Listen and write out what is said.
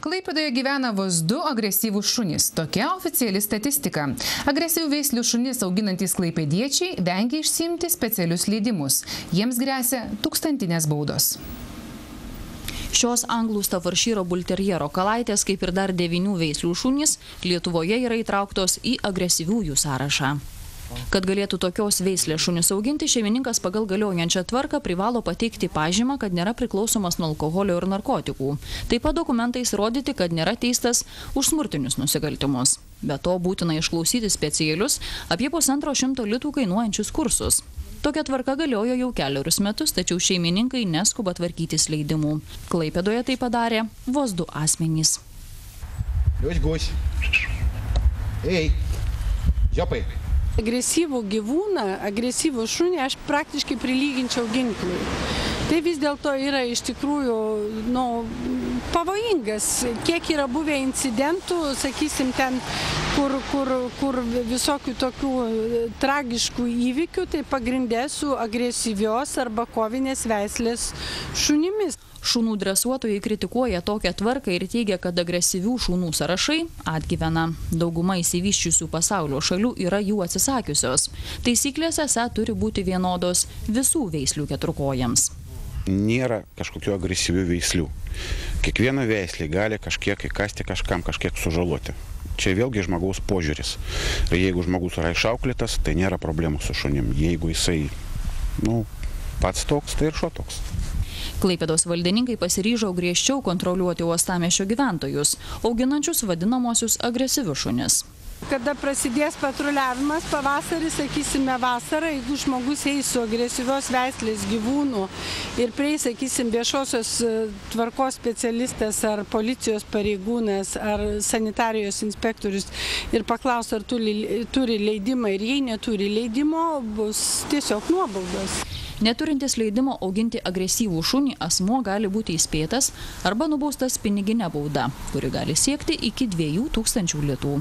Klaipėdoje gyvena vos 2 agresyvūs šunys. Tokia oficiali statistika. Agresyvių veislių šunis auginantys klaipėdiečiai vengia išsiimti specialius leidimus. Jiems gresia 1000 baudos. Šios anglų Staffordshire bulterjero kalaitės, kaip ir dar 9 veislių šunys, Lietuvoje yra įtrauktos į agresyviųjų sąrašą. Kad galėtų tokios veislės šunis auginti, šeimininkas pagal galiojančią tvarką privalo pateikti pažymą, kad nėra priklausomas nuo alkoholio ir narkotikų. Taip pat dokumentais rodyti, kad nėra teistas už smurtinius nusikaltimus. Be to būtina išklausyti specialius apie 150 litų kainuojančius kursus. Tokia tvarka galiojo jau 4 metus, tačiau šeimininkai neskuba tvarkytis leidimų. Klaipėdoje tai padarė vos 2 asmenys. Agresyvų gyvūną, agresyvų šunį aš praktiškai prilyginčiau ginklui. Tai vis dėlto yra iš tikrųjų pavojingas. Kiek yra buvę incidentų, sakysim, ten, kur visokių tokių tragiškų įvykių, tai pagrindė su agresyvios arba kovinės veislės šunimis. Šunų dresuotojai kritikuoja tokią tvarką ir teigia, kad agresyvių šunų sąrašai atgyvena. Dauguma išsivysčiusių pasaulio šalių yra jų atsisakiusios. Taisyklės esą turi būti vienodos visų veislių keturkojams. Nėra kažkokių agresyvių veislių. Kiekviena veislė gali kažkiek įkasti kažkam, kažkiek sužaloti. Čia vėlgi žmogaus požiūris. Jeigu žmogus yra išauklėtas, tai nėra problemų su šunim. Jeigu jisai pats toks, tai ir šuo toks. Klaipėdos valdininkai pasiryžo griežčiau kontroliuoti uostamiesčio gyventojus, auginančius vadinamosius agresyvius šunis. Kada prasidės patruliavimas pavasarį, sakysime vasarą, jeigu žmogus eis su agresyvios veislės gyvūnų ir prieis, sakysim, viešosios tvarkos specialistas ar policijos pareigūnas ar sanitarijos inspektorius ir paklaus, ar turi leidimą ir jei neturi leidimo, bus tiesiog nuobaudos. Neturintis leidimo auginti agresyvų šunį asmuo gali būti įspėtas arba nubaustas piniginė bauda, kuri gali siekti iki 2000 litų.